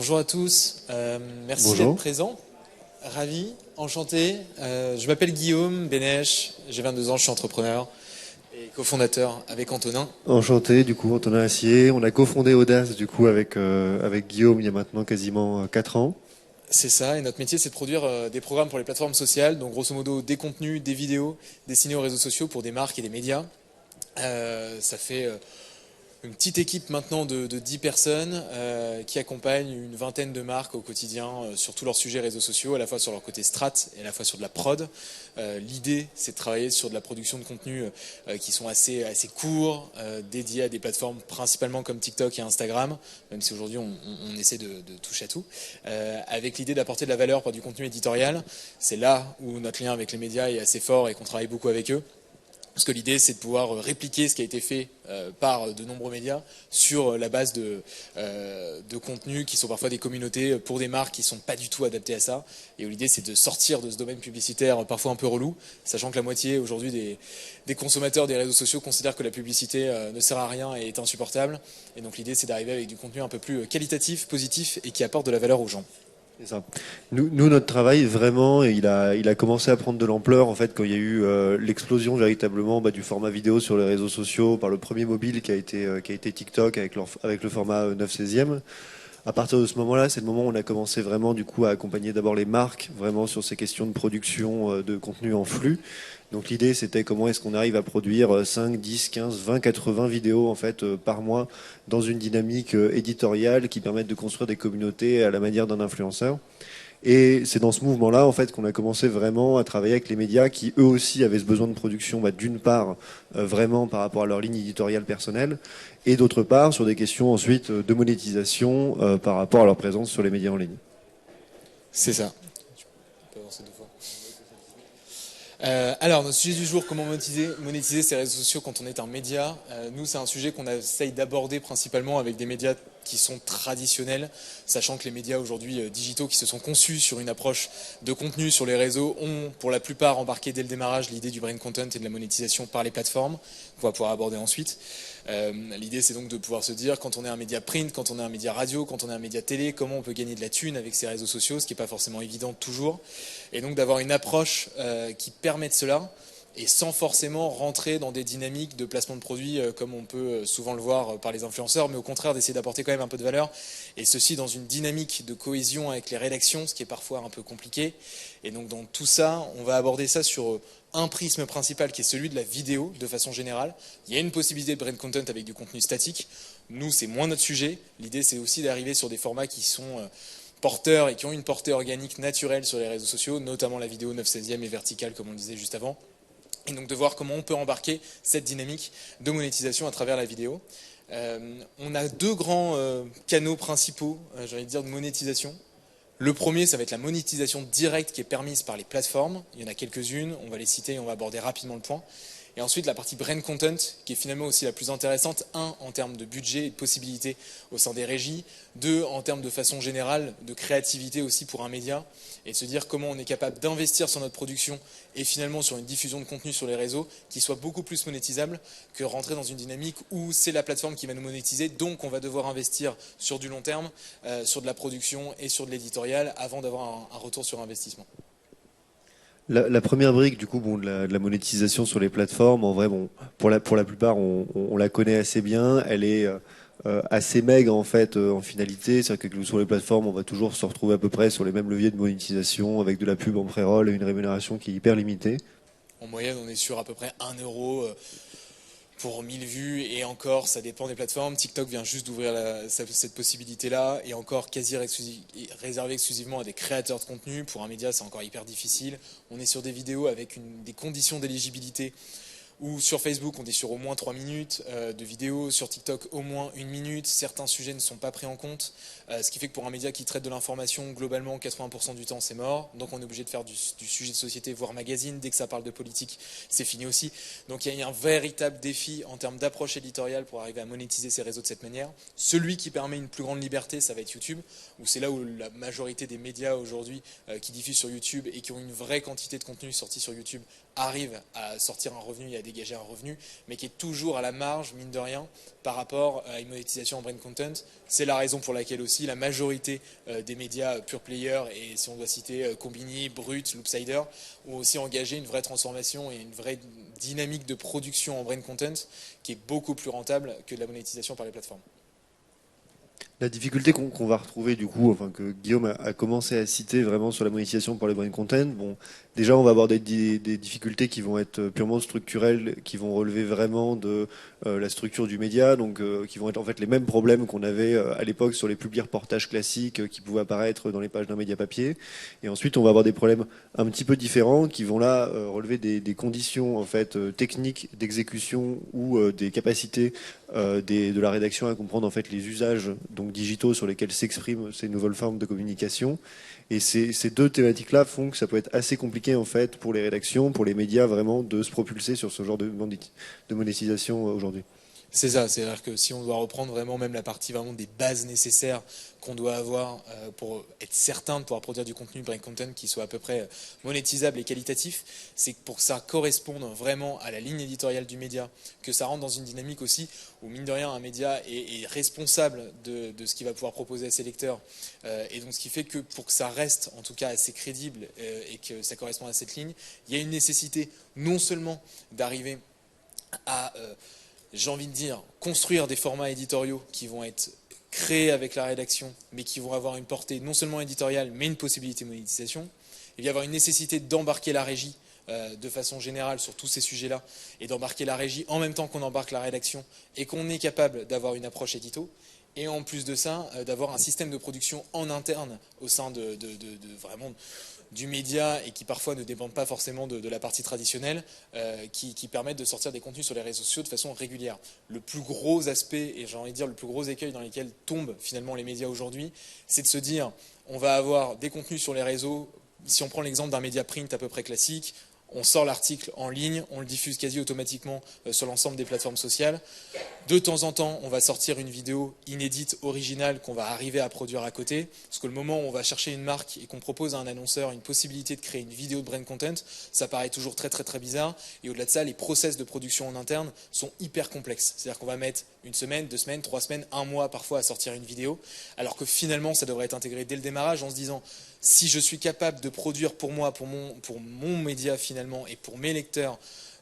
Bonjour à tous, merci d'être Bonjour. présent, ravi, enchanté. Je m'appelle Guillaume Bénèche, j'ai 22 ans, je suis entrepreneur et cofondateur avec Antonin. Enchanté, du coup, Antonin Assier. On a cofondé Audace, du coup, avec Guillaume, il y a maintenant quasiment 4 ans. C'est ça, et notre métier c'est de produire des programmes pour les plateformes sociales, donc grosso modo des contenus, des vidéos destinés aux réseaux sociaux pour des marques et des médias. Ça fait une petite équipe maintenant de 10 personnes qui accompagne une vingtaine de marques au quotidien sur tous leurs sujets réseaux sociaux, à la fois sur leur côté strat et à la fois sur de la prod. L'idée, c'est de travailler sur de la production de contenus qui sont assez courts, dédiés à des plateformes principalement comme TikTok et Instagram, même si aujourd'hui on essaie de toucher à tout, avec l'idée d'apporter de la valeur par du contenu éditorial. C'est là où notre lien avec les médias est assez fort et qu'on travaille beaucoup avec eux. Parce que l'idée, c'est de pouvoir répliquer ce qui a été fait par de nombreux médias sur la base de contenus qui sont parfois des communautés pour des marques qui ne sont pas du tout adaptées à ça. Et où l'idée, c'est de sortir de ce domaine publicitaire parfois un peu relou, sachant que la moitié aujourd'hui des consommateurs des réseaux sociaux considèrent que la publicité ne sert à rien et est insupportable. Et donc l'idée, c'est d'arriver avec du contenu un peu plus qualitatif, positif et qui apporte de la valeur aux gens. C'est ça. Nous, notre travail, vraiment, il a commencé à prendre de l'ampleur, en fait, quand il y a eu l'explosion véritablement du format vidéo sur les réseaux sociaux par le premier mobile qui a été TikTok avec le format 9/16e. À partir de ce moment-là, c'est le moment où on a commencé vraiment du coup à accompagner d'abord les marques vraiment sur ces questions de production de contenu en flux. Donc l'idée c'était comment est-ce qu'on arrive à produire 5, 10, 15, 20, 80 vidéos en fait par mois dans une dynamique éditoriale qui permette de construire des communautés à la manière d'un influenceur. Et c'est dans ce mouvement-là, en fait, qu'on a commencé vraiment à travailler avec les médias qui, eux aussi, avaient ce besoin de production, d'une part, vraiment par rapport à leur ligne éditoriale personnelle, et d'autre part, sur des questions ensuite de monétisation par rapport à leur présence sur les médias en ligne. C'est ça. Tu peux avancer deux fois. Alors, notre sujet du jour, comment monétiser ses réseaux sociaux quand on est un média. Nous, c'est un sujet qu'on essaye d'aborder principalement avec des médias qui sont traditionnels, sachant que les médias aujourd'hui digitaux qui se sont conçus sur une approche de contenu sur les réseaux ont pour la plupart embarqué dès le démarrage l'idée du brain content et de la monétisation par les plateformes, qu'on va pouvoir aborder ensuite. L'idée c'est donc de pouvoir se dire quand on est un média print, quand on est un média radio, quand on est un média télé, comment on peut gagner de la thune avec ces réseaux sociaux, ce qui n'est pas forcément évident toujours, et donc d'avoir une approche qui permette cela, et sans forcément rentrer dans des dynamiques de placement de produits comme on peut souvent le voir par les influenceurs, mais au contraire d'essayer d'apporter quand même un peu de valeur, et ceci dans une dynamique de cohésion avec les rédactions, ce qui est parfois un peu compliqué. Et donc dans tout ça, on va aborder ça sur un prisme principal qui est celui de la vidéo de façon générale. Il y a une possibilité de brand content avec du contenu statique. Nous, c'est moins notre sujet. L'idée, c'est aussi d'arriver sur des formats qui sont porteurs et qui ont une portée organique naturelle sur les réseaux sociaux, notamment la vidéo 9/16e et verticale, comme on le disait juste avant. Et donc de voir comment on peut embarquer cette dynamique de monétisation à travers la vidéo. On a deux grands canaux principaux, j'ai envie de dire, de monétisation. Le premier, ça va être la monétisation directe qui est permise par les plateformes. Il y en a quelques-unes, on va les citer et on va aborder rapidement le point. Et ensuite, la partie brand content, qui est finalement aussi la plus intéressante. Un, en termes de budget et de possibilités au sein des régies. Deux, en termes de façon générale, de créativité aussi pour un média. Et de se dire comment on est capable d'investir sur notre production et finalement sur une diffusion de contenu sur les réseaux qui soit beaucoup plus monétisable que rentrer dans une dynamique où c'est la plateforme qui va nous monétiser. Donc on va devoir investir sur du long terme, sur de la production et sur de l'éditorial avant d'avoir un retour sur investissement. La première brique, du coup, de la monétisation sur les plateformes, en vrai, bon, pour la plupart, on la connaît assez bien. Elle est assez maigre, en fait, en finalité. C'est-à-dire que sur les plateformes, on va toujours se retrouver à peu près sur les mêmes leviers de monétisation, avec de la pub en pré-roll et une rémunération qui est hyper limitée. En moyenne, on est sur à peu près 1 euro pour 1000 vues, et encore, ça dépend des plateformes. TikTok vient juste d'ouvrir cette possibilité-là, et encore quasi réservé exclusivement à des créateurs de contenu. Pour un média, c'est encore hyper difficile. On est sur des vidéos avec des conditions d'éligibilité ou sur Facebook, on est sur au moins 3 minutes de vidéo, sur TikTok au moins 1 minute, certains sujets ne sont pas pris en compte, ce qui fait que pour un média qui traite de l'information, globalement 80% du temps c'est mort, donc on est obligé de faire du sujet de société, voire magazine, dès que ça parle de politique, c'est fini aussi. Donc il y a un véritable défi en termes d'approche éditoriale pour arriver à monétiser ces réseaux de cette manière. Celui qui permet une plus grande liberté, ça va être YouTube, où c'est là où la majorité des médias aujourd'hui qui diffusent sur YouTube et qui ont une vraie quantité de contenu sorti sur YouTube arrive à sortir un revenu et à dégager un revenu, mais qui est toujours à la marge, mine de rien, par rapport à une monétisation en brand content. C'est la raison pour laquelle aussi la majorité des médias pure player, et si on doit citer Combini, Brut, Loopsider, ont aussi engagé une vraie transformation et une vraie dynamique de production en brand content qui est beaucoup plus rentable que de la monétisation par les plateformes. La difficulté qu'on va retrouver du coup, enfin que Guillaume a commencé à citer vraiment sur la monétisation pour les brand content, bon, déjà on va avoir des difficultés qui vont être purement structurelles, qui vont relever vraiment de la structure du média, donc qui vont être en fait les mêmes problèmes qu'on avait à l'époque sur les publics reportages classiques qui pouvaient apparaître dans les pages d'un média papier. Et ensuite on va avoir des problèmes un petit peu différents qui vont là relever des conditions en fait techniques d'exécution ou des capacités de la rédaction à comprendre en fait les usages donc digitaux sur lesquels s'expriment ces nouvelles formes de communication. Et ces deux thématiques-là font que ça peut être assez compliqué en fait pour les rédactions, pour les médias vraiment de se propulser sur ce genre de monétisation aujourd'hui. C'est ça, c'est-à-dire que si on doit reprendre vraiment même la partie vraiment des bases nécessaires qu'on doit avoir pour être certain de pouvoir produire du contenu brand content qui soit à peu près monétisable et qualitatif, c'est que pour que ça corresponde vraiment à la ligne éditoriale du média, que ça rentre dans une dynamique aussi où mine de rien un média est responsable de ce qu'il va pouvoir proposer à ses lecteurs, et donc ce qui fait que pour que ça reste en tout cas assez crédible et que ça corresponde à cette ligne, il y a une nécessité non seulement d'arriver à j'ai envie de dire, construire des formats éditoriaux qui vont être créés avec la rédaction, mais qui vont avoir une portée non seulement éditoriale, mais une possibilité de monétisation. Il va y avoir une nécessité d'embarquer la régie de façon générale sur tous ces sujets-là, et d'embarquer la régie en même temps qu'on embarque la rédaction, et qu'on est capable d'avoir une approche édito. Et en plus de ça, d'avoir un système de production en interne au sein de vraiment du média et qui parfois ne dépendent pas forcément de la partie traditionnelle, qui permettent de sortir des contenus sur les réseaux sociaux de façon régulière. Le plus gros aspect, et j'ai envie de dire le plus gros écueil dans lesquels tombent finalement les médias aujourd'hui, c'est de se dire on va avoir des contenus sur les réseaux. Si on prend l'exemple d'un média print à peu près classique, on sort l'article en ligne, on le diffuse quasi automatiquement sur l'ensemble des plateformes sociales. De temps en temps, on va sortir une vidéo inédite, originale, qu'on va arriver à produire à côté. Parce que le moment où on va chercher une marque et qu'on propose à un annonceur une possibilité de créer une vidéo de brand content, ça paraît toujours très très très bizarre. Et au-delà de ça, les process de production en interne sont hyper complexes. C'est-à-dire qu'on va mettre une semaine, 2 semaines, 3 semaines, un mois parfois à sortir une vidéo. Alors que finalement, ça devrait être intégré dès le démarrage en se disant si je suis capable de produire pour moi, pour mon média finalement et pour mes lecteurs,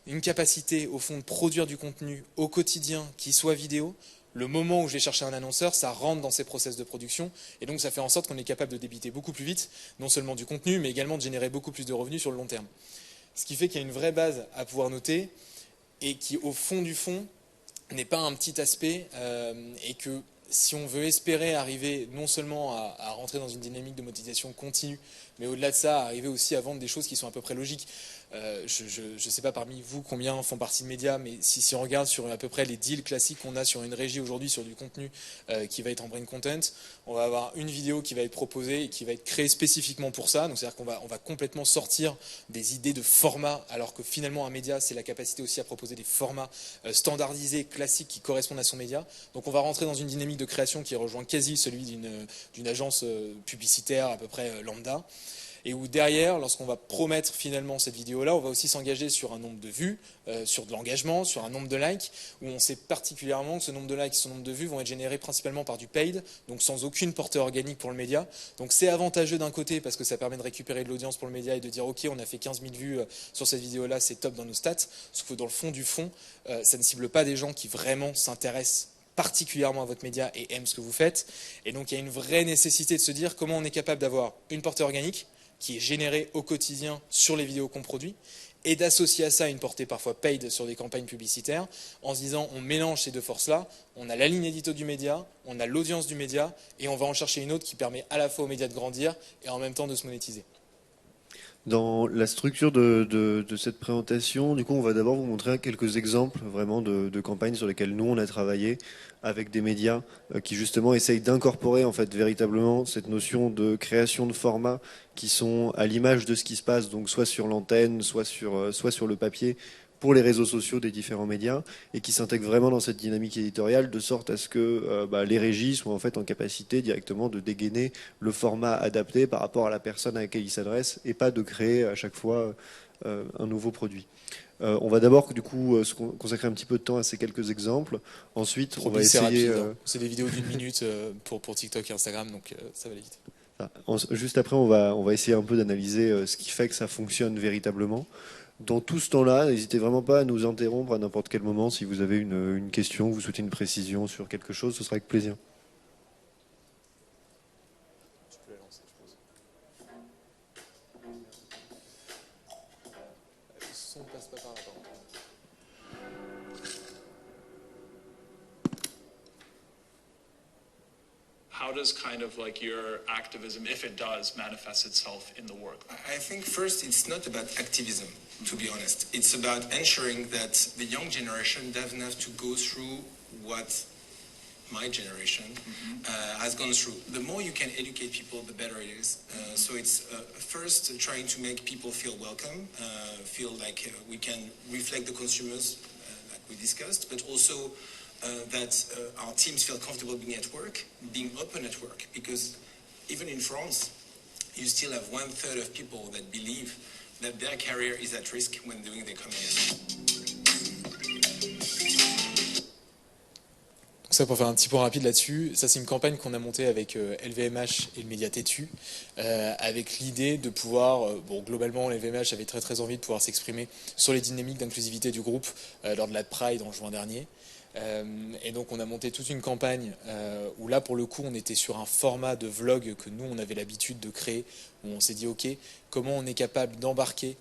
une capacité au fond de produire du contenu au quotidien qui soit vidéo, le moment où je vais chercher un annonceur, ça rentre dans ces process de production et donc ça fait en sorte qu'on est capable de débiter beaucoup plus vite, non seulement du contenu, mais également de générer beaucoup plus de revenus sur le long terme. Ce qui fait qu'il y a une vraie base à pouvoir noter et qui, au fond du fond, n'est pas un petit aspect et que si on veut espérer arriver non seulement à rentrer dans une dynamique de monétisation continue, mais au-delà de ça, arriver aussi à vendre des choses qui sont à peu près logiques. Je ne sais pas parmi vous combien font partie de médias, mais si on regarde sur à peu près les deals classiques qu'on a sur une régie aujourd'hui sur du contenu qui va être en brand content, on va avoir une vidéo qui va être proposée et qui va être créée spécifiquement pour ça. Donc c'est-à-dire qu'on va complètement sortir des idées de format, alors que finalement un média, c'est la capacité aussi à proposer des formats standardisés, classiques, qui correspondent à son média. Donc on va rentrer dans une dynamique de création qui rejoint quasi celui d'une agence publicitaire à peu près lambda. Et où derrière, lorsqu'on va promettre finalement cette vidéo-là, on va aussi s'engager sur un nombre de vues, sur de l'engagement, sur un nombre de likes, où on sait particulièrement que ce nombre de likes, ce nombre de vues vont être générés principalement par du paid, donc sans aucune portée organique pour le média. Donc c'est avantageux d'un côté parce que ça permet de récupérer de l'audience pour le média et de dire ok, on a fait 15 000 vues sur cette vidéo-là, c'est top dans nos stats, sauf que dans le fond du fond, ça ne cible pas des gens qui vraiment s'intéressent particulièrement à votre média et aiment ce que vous faites. Et donc il y a une vraie nécessité de se dire comment on est capable d'avoir une portée organique, qui est généré au quotidien sur les vidéos qu'on produit, et d'associer à ça une portée parfois paid sur des campagnes publicitaires, en se disant on mélange ces deux forces-là, on a la ligne édito du média, on a l'audience du média, et on va en chercher une autre qui permet à la fois au média de grandir et en même temps de se monétiser. Dans la structure de cette présentation, du coup, on va d'abord vous montrer quelques exemples vraiment de campagnes sur lesquelles nous on a travaillé avec des médias qui justement essayent d'incorporer en fait véritablement cette notion de création de formats qui sont à l'image de ce qui se passe, donc soit sur l'antenne, soit sur le papier, pour les réseaux sociaux des différents médias et qui s'intègrent vraiment dans cette dynamique éditoriale de sorte à ce que les régies soient en fait en capacité directement de dégainer le format adapté par rapport à la personne à laquelle ils s'adressent et pas de créer à chaque fois un nouveau produit. On va d'abord du coup se consacrer un petit peu de temps à ces quelques exemples. Ensuite, on va essayer. Rapide, hein. C'est des vidéos d'1 minute pour TikTok et Instagram, donc ça va aller vite. Juste après, on va essayer un peu d'analyser ce qui fait que ça fonctionne véritablement. Dans tout ce temps-là, n'hésitez vraiment pas à nous interrompre à n'importe quel moment si vous avez une question, vous souhaitez une précision sur quelque chose, ce sera avec plaisir. Tu peux la lancer, je pense. Le son passe pas par là, par contre. How does kind of like your activism, if it does, manifest itself in the work? I think first it's not about activism, to be honest. It's about ensuring that the young generation doesn't have to go through what my generation has gone through. The more you can educate people, the better it is. So it's first trying to make people feel welcome, feel like we can reflect the consumers, like we discussed, but also that our teams feel comfortable being at work, being open at work, because even in France, you still have 1/3 of people that believe that their career is at risk when doing their communication. Donc ça, pour faire un petit point rapide là-dessus, ça c'est une campagne qu'on a montée avec LVMH et le média Tétu, avec l'idée de pouvoir, bon globalement LVMH avait très envie de pouvoir s'exprimer sur les dynamiques d'inclusivité du groupe lors de la Pride en juin dernier. Et donc on a monté toute une campagne où là pour le coup on était sur un format de vlog que nous on avait l'habitude de créer, où on s'est dit ok, comment on est capable d'embarquer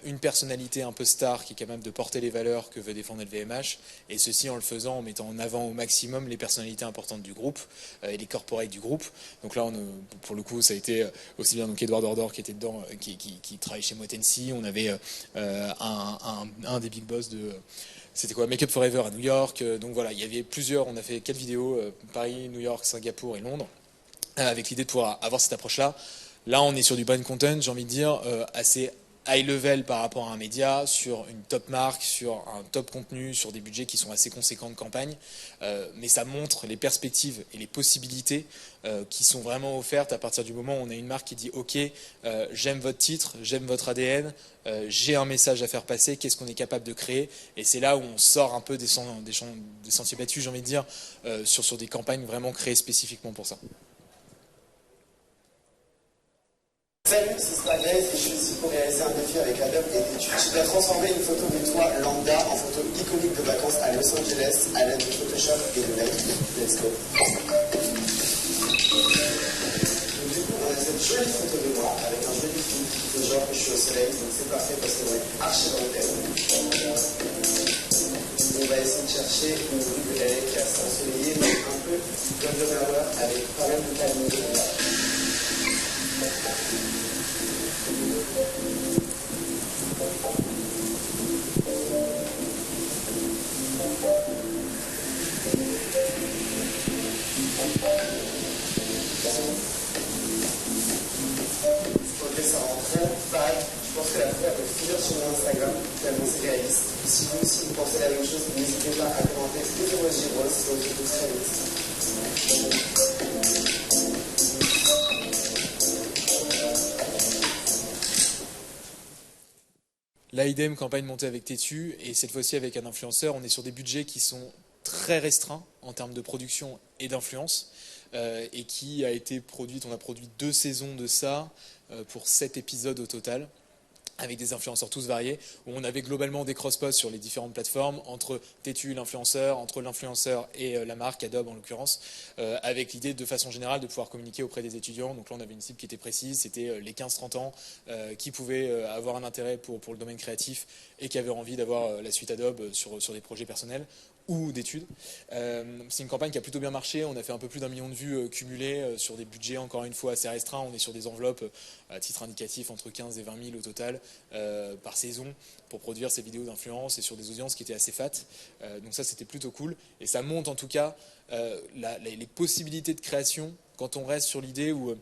une personnalité un peu star qui est capable de porter les valeurs que veut défendre LVMH, et ceci en le faisant en mettant en avant au maximum les personnalités importantes du groupe et les corporates du groupe. Donc là pour le coup ça a été aussi bien donc Edward Ordor qui était dedans, qui travaille chez Motensi, on avait un des big boss de c'était quoi, Make Up Forever à New York. Donc voilà, il y avait plusieurs, on a fait 4 vidéos, Paris, New York, Singapour et Londres, avec l'idée de pouvoir avoir cette approche-là. Là, on est sur du brand content, j'ai envie de dire, assez high level par rapport à un média, sur une top marque, sur un top contenu, sur des budgets qui sont assez conséquents de campagne. Mais ça montre les perspectives et les possibilités qui sont vraiment offertes à partir du moment où on a une marque qui dit « Ok, j'aime votre titre, j'aime votre ADN, j'ai un message à faire passer, qu'est-ce qu'on est capable de créer ?» Et c'est là où on sort un peu des sentiers battus, j'ai envie de dire, sur des campagnes vraiment créées spécifiquement pour ça. Salut, c'est Snaglez et je suis ici pour réaliser un défi avec Adobe et Tétu. Je vais transformer une photo de toi lambda en photo iconique de vacances à Los Angeles à l'aide de Photoshop et de Lightroom. Let's go. Donc, du coup, on a cette jolie photo de moi avec un joli film qui fait genre que je suis au soleil, donc c'est parfait parce qu'on est archi dans le thème. On va essayer de chercher une rue de LA qui est assez ensoleillée, mais un peu golden hour avec pas mal de calme. Ok, ça rend trop vague. Je pense que la photo peut finir sur mon Instagram, tellement c'est réaliste. Si vous aussi vous pensez la même chose, n'hésitez pas à commenter ce que moi j'y vois, sinon je vous très vite. Là, idem, campagne montée avec Tétu, et cette fois-ci avec un influenceur. On est sur des budgets qui sont très restreints en termes de production et d'influence, et qui a été produite, on a produit 2 saisons de ça, pour 7 épisodes au total, avec des influenceurs tous variés, où on avait globalement des cross-posts sur les différentes plateformes, entre Tétu, l'influenceur, entre l'influenceur et la marque, Adobe en l'occurrence, avec l'idée de façon générale de pouvoir communiquer auprès des étudiants. Donc là on avait une cible qui était précise, c'était les 15-30 ans qui pouvaient avoir un intérêt pour le domaine créatif et qui avaient envie d'avoir la suite Adobe sur des projets personnels ou d'études. C'est une campagne qui a plutôt bien marché, on a fait un peu plus d'1 million de vues cumulées sur des budgets encore une fois assez restreints, on est sur des enveloppes à titre indicatif entre 15 et 20 000 au total par saison pour produire ces vidéos d'influence et sur des audiences qui étaient assez fat, donc ça c'était plutôt cool et ça montre en tout cas les possibilités de création quand on reste sur l'idée où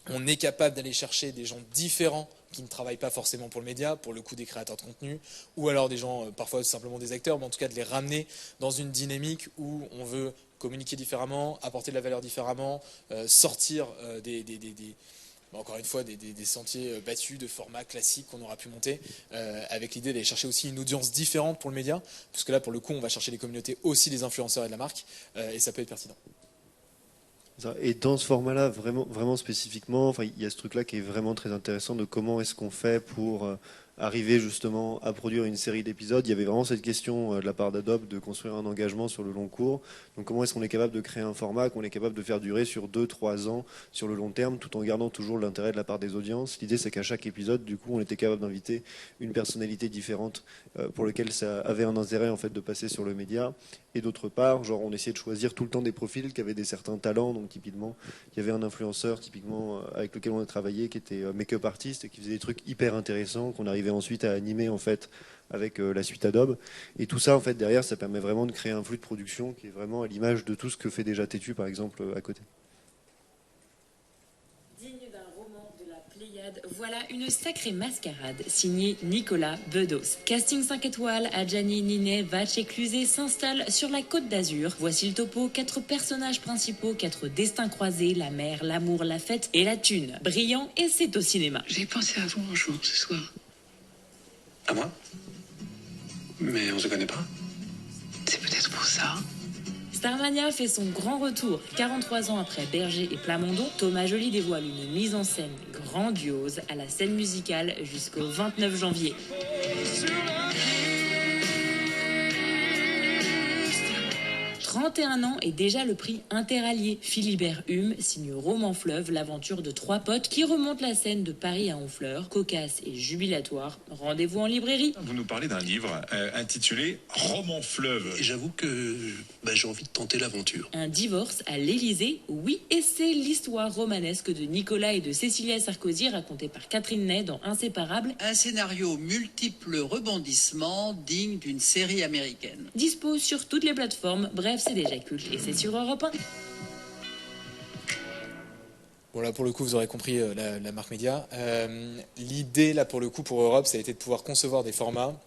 on est capable d'aller chercher des gens différents qui ne travaillent pas forcément pour le média, pour le coup des créateurs de contenu, ou alors des gens, parfois simplement des acteurs, mais en tout cas de les ramener dans une dynamique où on veut communiquer différemment, apporter de la valeur différemment, sortir encore une fois, des sentiers battus de formats classiques qu'on aura pu monter, avec l'idée d'aller chercher aussi une audience différente pour le média, puisque là, pour le coup, on va chercher les communautés aussi des influenceurs et de la marque, et ça peut être pertinent. Et dans ce format-là, vraiment spécifiquement, enfin, il y a ce truc-là qui est vraiment très intéressant de comment est-ce qu'on fait pour arriver justement à produire une série d'épisodes. Il y avait vraiment cette question de la part d'Adobe de construire un engagement sur le long cours. Donc comment est-ce qu'on est capable de créer un format qu'on est capable de faire durer sur 2-3 ans sur le long terme, tout en gardant toujours l'intérêt de la part des audiences. L'idée, c'est qu'à chaque épisode, du coup, on était capable d'inviter une personnalité différente pour laquelle ça avait un intérêt en fait de passer sur le média. Et d'autre part, genre, on essayait de choisir tout le temps des profils qui avaient des certains talents. Donc typiquement, il y avait un influenceur typiquement avec lequel on a travaillé qui était make-up artiste et qui faisait des trucs hyper intéressants qu'on arrivait ensuite à animer en fait avec la suite Adobe. Et tout ça en fait derrière, ça permet vraiment de créer un flux de production qui est vraiment à l'image de tout ce que fait déjà Tétu par exemple à côté. Digne d'un roman de la Pléiade, voilà une sacrée mascarade signée Nicolas Bedos. Casting 5 étoiles, Adjani, Ninet, Vatch et Cluzet s'installent sur la Côte d'Azur. Voici le topo, 4 personnages principaux, 4 destins croisés, la mer, l'amour, la fête et la thune. Brillant et c'est au cinéma. J'ai pensé à vous en jouant ce soir. À moi? Mais on se connaît pas. C'est peut-être pour ça. Starmania fait son grand retour. 43 ans après Berger et Plamondon, Thomas Joly dévoile une mise en scène grandiose à la scène musicale jusqu'au 29 janvier. 31 ans et déjà le prix Interallié. Philibert Hume signe Roman Fleuve, l'aventure de 3 potes qui remontent la Seine de Paris à Honfleur, cocasse et jubilatoire. Rendez-vous en librairie. Vous nous parlez d'un livre intitulé Roman Fleuve. Et j'avoue que j'ai envie de tenter l'aventure. Un divorce à l'Élysée, oui, et c'est l'histoire romanesque de Nicolas et de Cécilia Sarkozy racontée par Catherine Ney dans Inséparables. Un scénario multiples rebondissements digne d'une série américaine. Dispo sur toutes les plateformes, bref, c'est déjà culte et c'est sur Europe 1. Bon, là pour le coup vous aurez compris la marque média. L'idée là pour le coup pour Europe, ça a été de pouvoir concevoir des formats,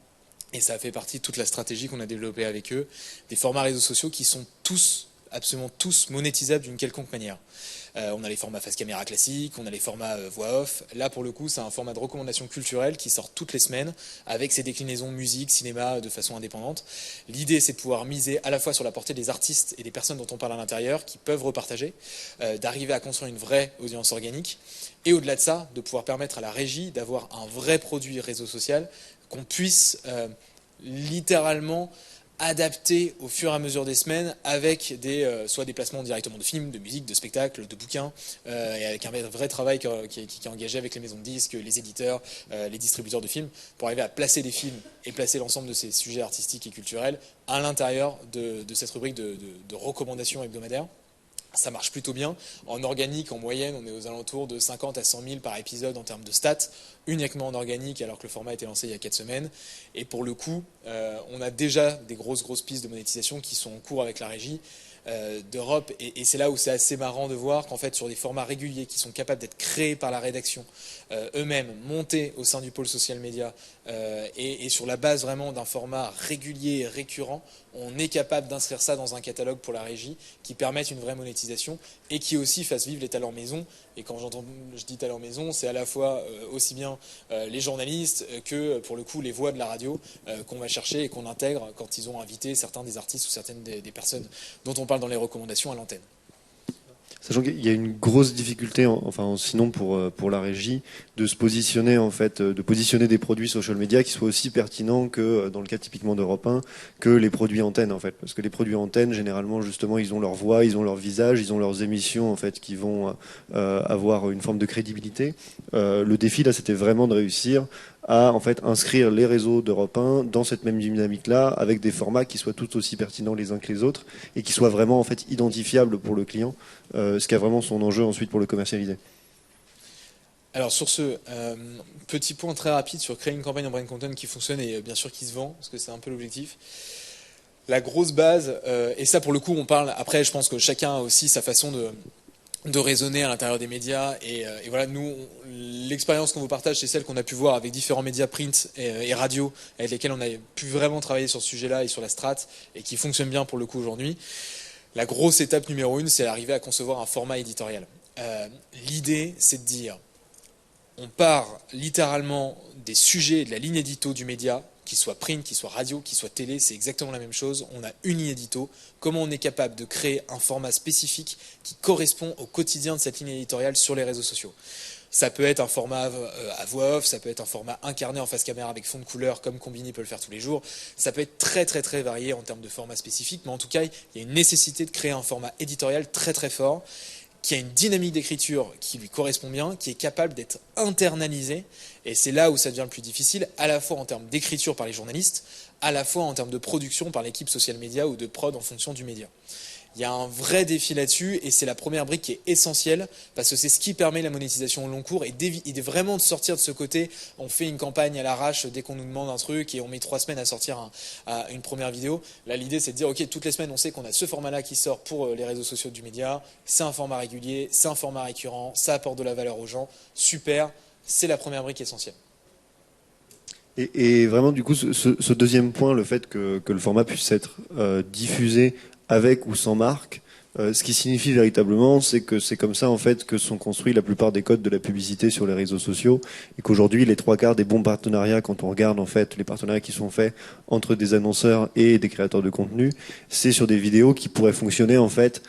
et ça a fait partie de toute la stratégie qu'on a développée avec eux, des formats réseaux sociaux qui sont tous, absolument tous monétisables d'une quelconque manière. On a les formats face caméra classiques, on a les formats voix off. Là, pour le coup, c'est un format de recommandation culturelle qui sort toutes les semaines avec ses déclinaisons musique, cinéma de façon indépendante. L'idée, c'est de pouvoir miser à la fois sur la portée des artistes et des personnes dont on parle à l'intérieur qui peuvent repartager, d'arriver à construire une vraie audience organique. Et au-delà de ça, de pouvoir permettre à la régie d'avoir un vrai produit réseau social qu'on puisse littéralement adapté au fur et à mesure des semaines avec soit des placements directement de films, de musique, de spectacles, de bouquins, et avec un vrai travail qui est engagé avec les maisons de disques, les éditeurs, les distributeurs de films, pour arriver à placer des films et placer l'ensemble de ces sujets artistiques et culturels à l'intérieur de cette rubrique de recommandations hebdomadaires. Ça marche plutôt bien. En organique, en moyenne, on est aux alentours de 50 à 100 000 par épisode en termes de stats, uniquement en organique, alors que le format a été lancé il y a 4 semaines. Et pour le coup, on a déjà des grosses pistes de monétisation qui sont en cours avec la régie d'Europe. Et c'est là où c'est assez marrant de voir qu'en fait, sur des formats réguliers qui sont capables d'être créés par la rédaction eux-mêmes, montés au sein du pôle social média, et sur la base vraiment d'un format régulier et récurrent, on est capable d'inscrire ça dans un catalogue pour la régie qui permette une vraie monétisation et qui aussi fasse vivre les talents maison. Et quand je dis talents maison, c'est à la fois aussi bien les journalistes que pour le coup les voix de la radio qu'on va chercher et qu'on intègre quand ils ont invité certains des artistes ou certaines des personnes dont on parle dans les recommandations à l'antenne. Sachant qu'il y a une grosse difficulté, sinon pour la régie, de se positionner en fait, de positionner des produits social media qui soient aussi pertinents que dans le cas typiquement d'Europe 1, que les produits antennes en fait, parce que les produits antennes généralement justement ils ont leur voix, ils ont leur visage, ils ont leurs émissions en fait qui vont avoir une forme de crédibilité. Le défi là, c'était vraiment de réussir à en fait inscrire les réseaux d'Europe 1 dans cette même dynamique-là, avec des formats qui soient tout aussi pertinents les uns que les autres et qui soient vraiment en fait identifiables pour le client, ce qui a vraiment son enjeu ensuite pour le commercialiser. Alors sur ce petit point très rapide sur créer une campagne en brand content qui fonctionne et bien sûr qui se vend, parce que c'est un peu l'objectif. La grosse base, et ça pour le coup on parle, après je pense que chacun a aussi sa façon de raisonner à l'intérieur des médias, et voilà, nous, l'expérience qu'on vous partage, c'est celle qu'on a pu voir avec différents médias print et radio, avec lesquels on a pu vraiment travailler sur ce sujet-là et sur la strat, et qui fonctionne bien pour le coup aujourd'hui. La grosse étape numéro 1, c'est d'arriver à concevoir un format éditorial. L'idée, c'est de dire, On part littéralement des sujets de la ligne édito du média, qu'il soit print, qu'il soit radio, qu'il soit télé, c'est exactement la même chose. On a une ligne édito. Comment on est capable de créer un format spécifique qui correspond au quotidien de cette ligne éditoriale sur les réseaux sociaux. Ça peut être un format à voix off, ça peut être un format incarné en face caméra avec fond de couleur comme Combini peut le faire tous les jours. Ça peut être très très très varié en termes de format spécifique, mais en tout cas, il y a une nécessité de créer un format éditorial très très fort, qui a une dynamique d'écriture qui lui correspond bien, qui est capable d'être internalisé. Et c'est là où ça devient le plus difficile, à la fois en termes d'écriture par les journalistes, à la fois en termes de production par l'équipe social media ou de prod en fonction du média. Il y a un vrai défi là-dessus et c'est la première brique qui est essentielle parce que c'est ce qui permet la monétisation au long cours et vraiment de sortir de ce côté. On fait une campagne à l'arrache dès qu'on nous demande un truc et on met 3 semaines à sortir une première vidéo. Là, l'idée, c'est de dire, ok, toutes les semaines, on sait qu'on a ce format-là qui sort pour les réseaux sociaux du média. C'est un format régulier, c'est un format récurrent, ça apporte de la valeur aux gens. Super, c'est la première brique essentielle. Et vraiment, du coup, ce deuxième point, le fait que le format puisse être diffusé avec ou sans marque, ce qui signifie véritablement, c'est que c'est comme ça en fait que sont construits la plupart des codes de la publicité sur les réseaux sociaux, et qu'aujourd'hui les 3/4 des bons partenariats, quand on regarde en fait les partenariats qui sont faits entre des annonceurs et des créateurs de contenu, c'est sur des vidéos qui pourraient fonctionner en fait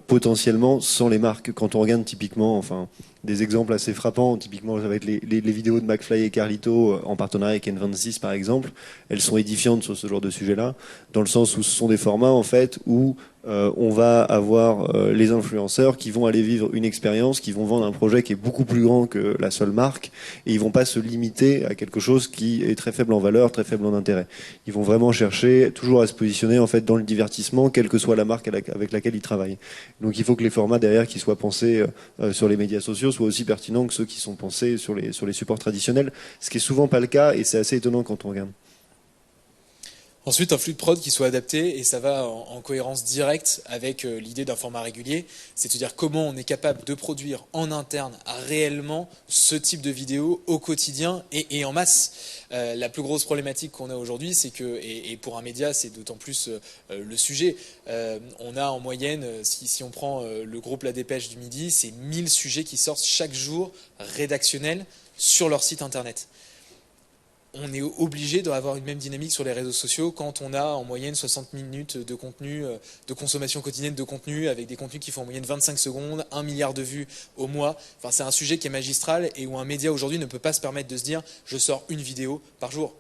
potentiellement sans les marques. Quand on regarde typiquement, enfin, des exemples assez frappants, typiquement ça va être les vidéos de McFly et Carlito en partenariat avec N26 par exemple, elles sont édifiantes sur ce genre de sujet-là, dans le sens où ce sont des formats en fait où on va avoir les influenceurs qui vont aller vivre une expérience, qui vont vendre un projet qui est beaucoup plus grand que la seule marque, et ils vont pas se limiter à quelque chose qui est très faible en valeur, très faible en intérêt. Ils vont vraiment chercher toujours à se positionner en fait dans le divertissement, quelle que soit la marque avec laquelle ils travaillent. Donc il faut que les formats derrière qui soient pensés sur les médias sociaux soient aussi pertinents que ceux qui sont pensés sur les supports traditionnels, ce qui est souvent pas le cas, et c'est assez étonnant quand on regarde. Ensuite, un flux de prod qui soit adapté, et ça va en cohérence directe avec l'idée d'un format régulier, c'est-à-dire comment on est capable de produire en interne réellement ce type de vidéo au quotidien et en masse. La plus grosse problématique qu'on a aujourd'hui, c'est que, et pour un média, c'est d'autant plus le sujet, on a en moyenne, si on prend le groupe La Dépêche du Midi, c'est 1000 sujets qui sortent chaque jour rédactionnels sur leur site internet. On est obligé d'avoir une même dynamique sur les réseaux sociaux quand on a en moyenne 60 minutes de contenu, de consommation quotidienne de contenu, avec des contenus qui font en moyenne 25 secondes, 1 milliard de vues au mois. Enfin, c'est un sujet qui est magistral et où un média aujourd'hui ne peut pas se permettre de se dire je sors une vidéo par jour.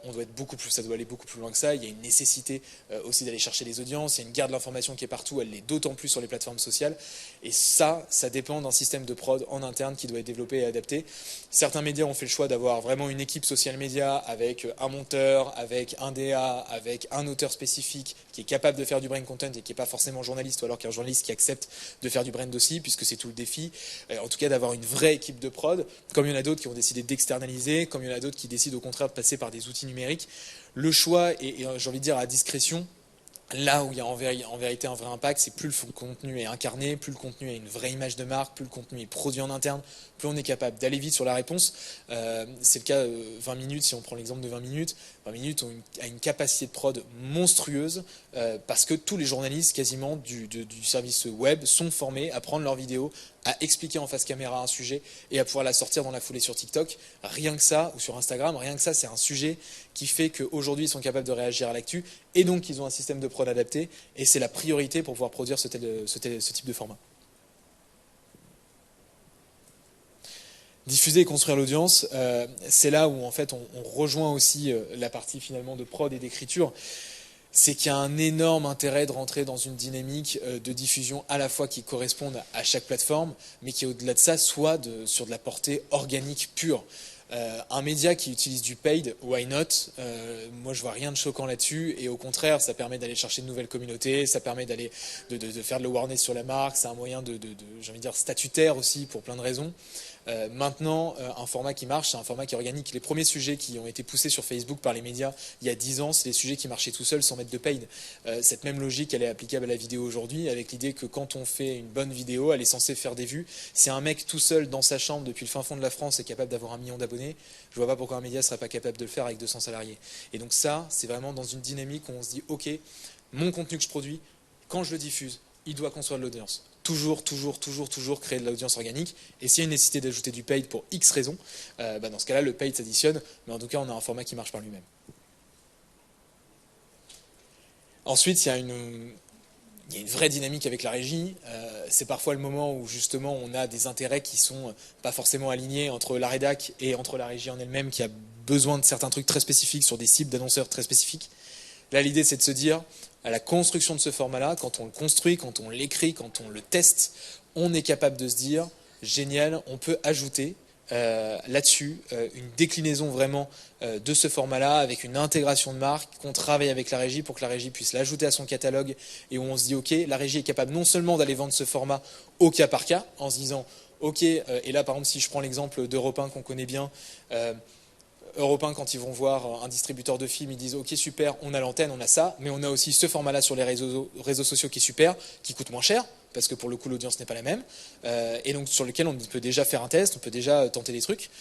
On doit être ça doit aller beaucoup plus loin que ça. Il y a une nécessité aussi d'aller chercher les audiences. Il y a une guerre de l'information qui est partout. Elle l'est d'autant plus sur les plateformes sociales. Et ça dépend d'un système de prod en interne qui doit être développé et adapté. Certains médias ont fait le choix d'avoir vraiment une équipe social média avec un monteur, avec un DA, avec un auteur spécifique qui est capable de faire du brand content et qui n'est pas forcément journaliste, ou alors qu'un journaliste qui accepte de faire du brand aussi, puisque c'est tout le défi. En tout cas, d'avoir une vraie équipe de prod, comme il y en a d'autres qui ont décidé d'externaliser, comme il y en a d'autres qui décident au contraire de passer par des outils numériques. Le choix, et j'ai envie de dire à discrétion, là où il y a en vérité un vrai impact, c'est plus le contenu est incarné, plus le contenu a une vraie image de marque, plus le contenu est produit en interne, plus on est capable d'aller vite sur la réponse. C'est le cas 20 minutes, si on prend l'exemple de 20 minutes. 20 minutes a une capacité de prod monstrueuse parce que tous les journalistes quasiment du service web sont formés à prendre leurs vidéos, à expliquer en face caméra un sujet et à pouvoir la sortir dans la foulée sur TikTok. Rien que ça, ou sur Instagram, rien que ça, c'est un sujet qui fait qu'aujourd'hui, ils sont capables de réagir à l'actu et donc ils ont un système de prod adapté et c'est la priorité pour pouvoir produire ce type de format. Diffuser et construire l'audience, c'est là où en fait on rejoint aussi la partie finalement de prod et d'écriture. C'est qu'il y a un énorme intérêt de rentrer dans une dynamique de diffusion à la fois qui corresponde à chaque plateforme, mais qui au-delà de ça soit sur de la portée organique pure. Un média qui utilise du paid, why not? Moi je vois rien de choquant là-dessus, et au contraire ça permet d'aller chercher de nouvelles communautés, ça permet d'aller de faire de l'awareness sur la marque, c'est un moyen j'ai envie de dire statutaire aussi pour plein de raisons. Maintenant, un format qui marche, c'est un format qui est organique. Les premiers sujets qui ont été poussés sur Facebook par les médias il y a 10 ans, c'est les sujets qui marchaient tout seuls sans mettre de paid. Cette même logique, elle est applicable à la vidéo aujourd'hui, avec l'idée que quand on fait une bonne vidéo, elle est censée faire des vues. Si un mec tout seul dans sa chambre depuis le fin fond de la France est capable d'avoir 1 million d'abonnés, je vois pas pourquoi un média ne serait pas capable de le faire avec 200 salariés. Et donc ça, c'est vraiment dans une dynamique où on se dit, ok, mon contenu que je produis, quand je le diffuse, il doit construire de l'audience. toujours créer de l'audience organique. Et s'il y a une nécessité d'ajouter du paid pour X raisons, dans ce cas-là, le paid s'additionne, mais en tout cas, on a un format qui marche par lui-même. Ensuite, il y a une vraie dynamique avec la régie. C'est parfois le moment où justement on a des intérêts qui sont pas forcément alignés entre la rédac et entre la régie en elle-même, qui a besoin de certains trucs très spécifiques sur des cibles d'annonceurs très spécifiques. Là, l'idée, c'est de se dire, à la construction de ce format-là, quand on le construit, quand on l'écrit, quand on le teste, on est capable de se dire, génial, on peut ajouter là-dessus une déclinaison vraiment de ce format-là, avec une intégration de marque, qu'on travaille avec la régie pour que la régie puisse l'ajouter à son catalogue, et où on se dit, ok, la régie est capable non seulement d'aller vendre ce format au cas par cas, en se disant, ok, et là par exemple si je prends l'exemple d'Europe 1 qu'on connaît bien, Europe 1, quand ils vont voir un distributeur de films, ils disent ok super, on a l'antenne, on a ça, mais on a aussi ce format-là sur les réseaux sociaux qui est super, qui coûte moins cher, parce que pour le coup l'audience n'est pas la même, et donc sur lequel on peut déjà faire un test, on peut déjà tenter des trucs.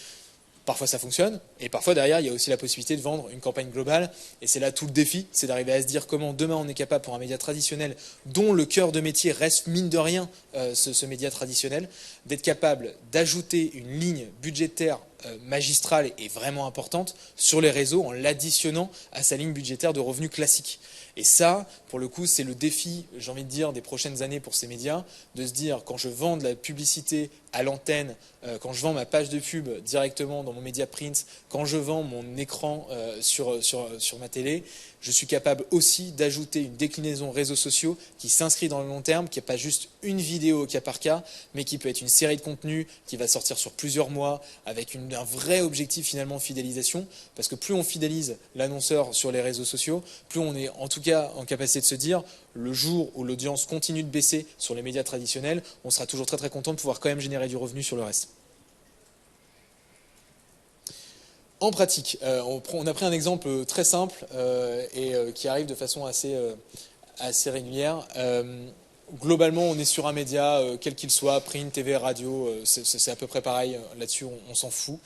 Parfois ça fonctionne, et parfois derrière il y a aussi la possibilité de vendre une campagne globale, et c'est là tout le défi, c'est d'arriver à se dire comment demain on est capable pour un média traditionnel, dont le cœur de métier reste mine de rien ce média traditionnel, d'être capable d'ajouter une ligne budgétaire magistrale et vraiment importante sur les réseaux en l'additionnant à sa ligne budgétaire de revenus classique. Et ça, pour le coup, c'est le défi, j'ai envie de dire, des prochaines années pour ces médias, de se dire, quand je vends de la publicité à l'antenne, quand je vends ma page de pub directement dans mon média print, quand je vends mon écran sur ma télé, je suis capable aussi d'ajouter une déclinaison réseaux sociaux qui s'inscrit dans le long terme, qui n'est pas juste une vidéo au cas par cas, mais qui peut être une série de contenus qui va sortir sur plusieurs mois, avec un vrai objectif finalement de fidélisation, parce que plus on fidélise l'annonceur sur les réseaux sociaux, plus on est en tout cas en capacité de se dire, le jour où l'audience continue de baisser sur les médias traditionnels, on sera toujours très très content de pouvoir quand même générer du revenu sur le reste. En pratique, on a pris un exemple très simple et qui arrive de façon assez régulière. Globalement, on est sur un média, quel qu'il soit, print, TV, radio, c'est à peu près pareil, là-dessus on s'en fout,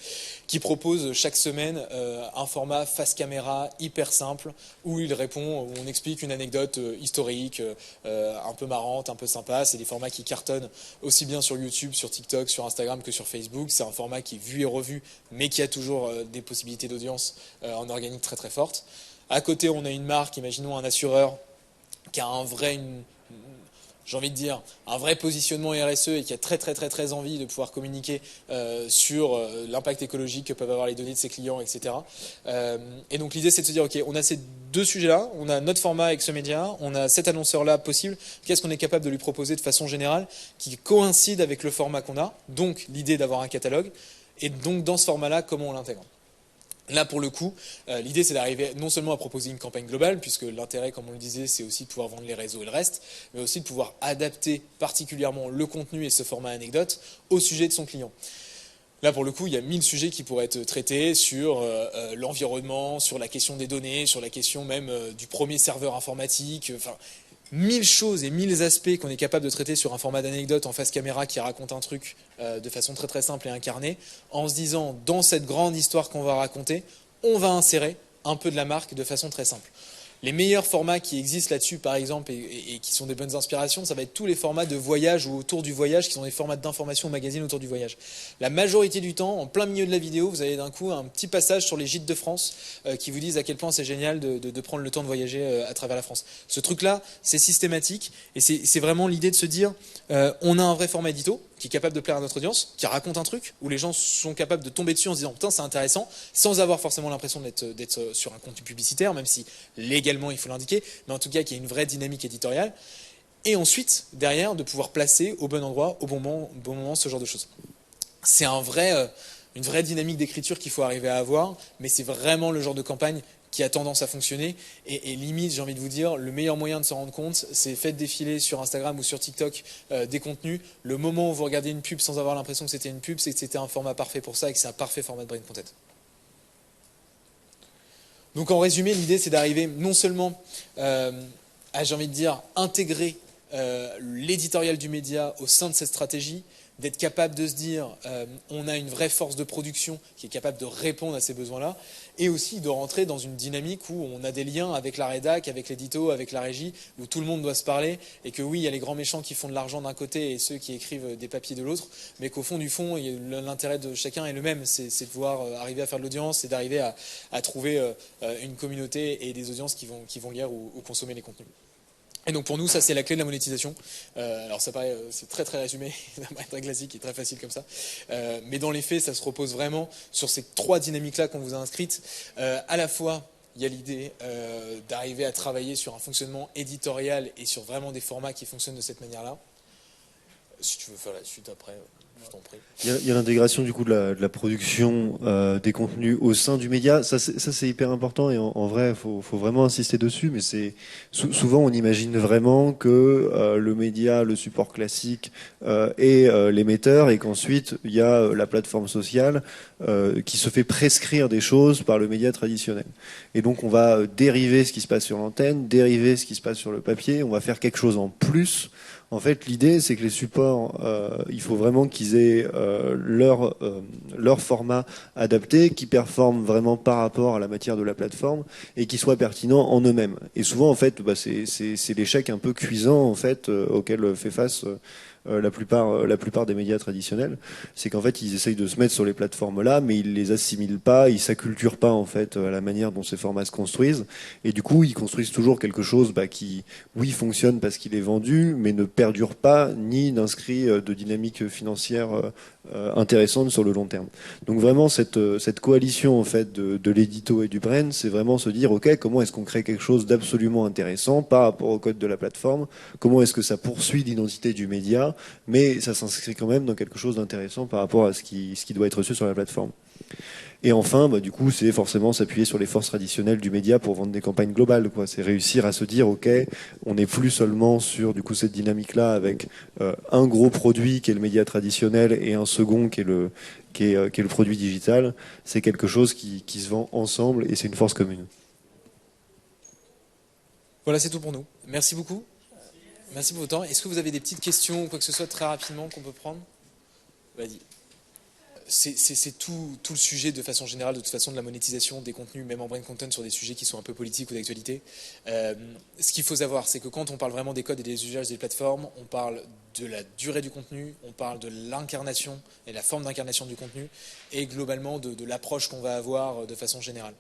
qui propose chaque semaine un format face caméra hyper simple, où où on explique une anecdote historique, un peu marrante, un peu sympa. C'est des formats qui cartonnent aussi bien sur YouTube, sur TikTok, sur Instagram que sur Facebook. C'est un format qui est vu et revu, mais qui a toujours des possibilités d'audience en organique très très fortes. À côté, on a une marque, imaginons un assureur, qui a j'ai envie de dire, un vrai positionnement RSE et qui a très envie de pouvoir communiquer sur l'impact écologique que peuvent avoir les données de ses clients, etc. Et donc l'idée, c'est de se dire, ok, on a ces deux sujets-là, on a notre format avec ce média, on a cet annonceur-là possible, qu'est-ce qu'on est capable de lui proposer de façon générale qui coïncide avec le format qu'on a, donc l'idée d'avoir un catalogue, et donc dans ce format-là, comment on l'intègre. Là, pour le coup, l'idée, c'est d'arriver non seulement à proposer une campagne globale, puisque l'intérêt, comme on le disait, c'est aussi de pouvoir vendre les réseaux et le reste, mais aussi de pouvoir adapter particulièrement le contenu et ce format anecdote au sujet de son client. Là, pour le coup, il y a 1000 sujets qui pourraient être traités sur l'environnement, sur la question des données, sur la question même du premier serveur informatique, enfin, 1000 choses et 1000 aspects qu'on est capable de traiter sur un format d'anecdote en face caméra qui raconte un truc de façon très simple et incarnée, en se disant, dans cette grande histoire qu'on va raconter, on va insérer un peu de la marque de façon très simple. Les meilleurs formats qui existent là-dessus, par exemple, et qui sont des bonnes inspirations, ça va être tous les formats de voyage ou autour du voyage, qui sont des formats d'information au magazine autour du voyage. La majorité du temps, en plein milieu de la vidéo, vous avez d'un coup un petit passage sur les gîtes de France qui vous disent à quel point c'est génial de prendre le temps de voyager à travers la France. Ce truc-là, c'est systématique, et c'est vraiment l'idée de se dire, on a un vrai format édito, qui est capable de plaire à notre audience, qui raconte un truc, où les gens sont capables de tomber dessus en se disant « Putain, c'est intéressant », sans avoir forcément l'impression d'être sur un contenu publicitaire, même si légalement il faut l'indiquer, mais en tout cas qu'il y a une vraie dynamique éditoriale. Et ensuite, derrière, de pouvoir placer au bon endroit, au bon moment, ce genre de choses. C'est une vraie dynamique d'écriture qu'il faut arriver à avoir, mais c'est vraiment le genre de campagne qui a tendance à fonctionner, et limite, j'ai envie de vous dire, le meilleur moyen de s'en rendre compte, c'est faites défiler sur Instagram ou sur TikTok des contenus. Le moment où vous regardez une pub sans avoir l'impression que c'était une pub, c'est que c'était un format parfait pour ça et que c'est un parfait format de brain content. Donc en résumé, l'idée, c'est d'arriver non seulement à, j'ai envie de dire, intégrer l'éditorial du média au sein de cette stratégie, d'être capable de se dire on a une vraie force de production qui est capable de répondre à ces besoins-là, et aussi de rentrer dans une dynamique où on a des liens avec la rédac, avec l'édito, avec la régie, où tout le monde doit se parler, et que oui, il y a les grands méchants qui font de l'argent d'un côté et ceux qui écrivent des papiers de l'autre, mais qu'au fond du fond, l'intérêt de chacun est le même, c'est de pouvoir arriver à faire de l'audience, c'est d'arriver à trouver une communauté et des audiences qui vont lire ou consommer les contenus. Et donc pour nous, ça c'est la clé de la monétisation. Alors ça paraît, c'est très très résumé, ça paraît très classique et très facile comme ça. Mais dans les faits, ça se repose vraiment sur ces 3 dynamiques-là qu'on vous a inscrites. À la fois, il y a l'idée d'arriver à travailler sur un fonctionnement éditorial et sur vraiment des formats qui fonctionnent de cette manière-là. Si tu veux faire la suite après, je t'en prie. Il y a l'intégration du coup de la production des contenus au sein du média. Ça c'est hyper important et en vrai, faut vraiment insister dessus. Mais c'est souvent on imagine vraiment que le média, le support classique est l'émetteur et qu'ensuite il y a la plateforme sociale qui se fait prescrire des choses par le média traditionnel. Et donc on va dériver ce qui se passe sur l'antenne, dériver ce qui se passe sur le papier. On va faire quelque chose en plus. En fait, l'idée, c'est que les supports, il faut vraiment qu'ils aient leur format adapté, qui performent vraiment par rapport à la matière de la plateforme et qui soient pertinents en eux-mêmes. Et souvent, en fait, c'est l'échec un peu cuisant en fait auquel fait face la plupart des médias traditionnels, c'est qu'en fait ils essayent de se mettre sur les plateformes là, mais ils les assimilent pas, ils s'acculturent pas en fait à la manière dont ces formats se construisent, et du coup ils construisent toujours quelque chose qui, oui, fonctionne parce qu'il est vendu, mais ne perdure pas ni n'inscrit de dynamique financière intéressante sur le long terme. Donc vraiment cette coalition en fait de l'édito et du brand, c'est vraiment se dire ok, comment est-ce qu'on crée quelque chose d'absolument intéressant par rapport au code de la plateforme, comment est-ce que ça poursuit l'identité du média, mais ça s'inscrit quand même dans quelque chose d'intéressant par rapport à ce qui doit être reçu sur la plateforme. Et enfin, du coup, c'est forcément s'appuyer sur les forces traditionnelles du média pour vendre des campagnes globales, quoi. C'est réussir à se dire, ok, on n'est plus seulement sur du coup cette dynamique-là avec un gros produit qui est le média traditionnel et un second qui est le produit digital. C'est quelque chose qui se vend ensemble et c'est une force commune. Voilà, c'est tout pour nous. Merci beaucoup. Merci pour votre temps. Est-ce que vous avez des petites questions ou quoi que ce soit très rapidement qu'on peut prendre? Vas-y. C'est tout le sujet de façon générale, de toute façon, de la monétisation des contenus, même en brain content, sur des sujets qui sont un peu politiques ou d'actualité. Ce qu'il faut savoir, c'est que quand on parle vraiment des codes et des usages des plateformes, on parle de la durée du contenu, on parle de l'incarnation et la forme d'incarnation du contenu, et globalement de l'approche qu'on va avoir de façon générale.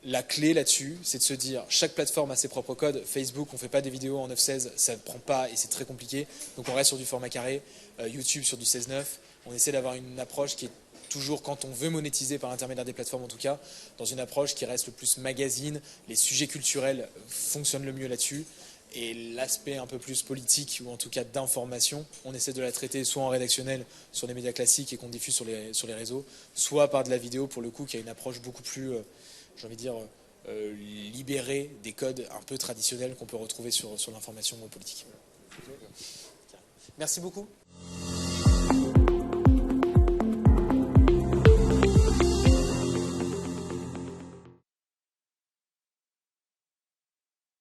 La clé là-dessus, c'est de se dire, chaque plateforme a ses propres codes. Facebook, on ne fait pas des vidéos en 9:16, ça ne prend pas et c'est très compliqué. Donc on reste sur du format carré, YouTube sur du 16:9. On essaie d'avoir une approche qui est toujours, quand on veut monétiser par l'intermédiaire des plateformes en tout cas, dans une approche qui reste le plus magazine. Les sujets culturels fonctionnent le mieux là-dessus. Et l'aspect un peu plus politique, ou en tout cas d'information, on essaie de la traiter soit en rédactionnel sur les médias classiques et qu'on diffuse sur les réseaux, soit par de la vidéo pour le coup qui a une approche beaucoup plus, j'ai envie de dire, libérée des codes un peu traditionnels qu'on peut retrouver sur l'information politique. Merci beaucoup.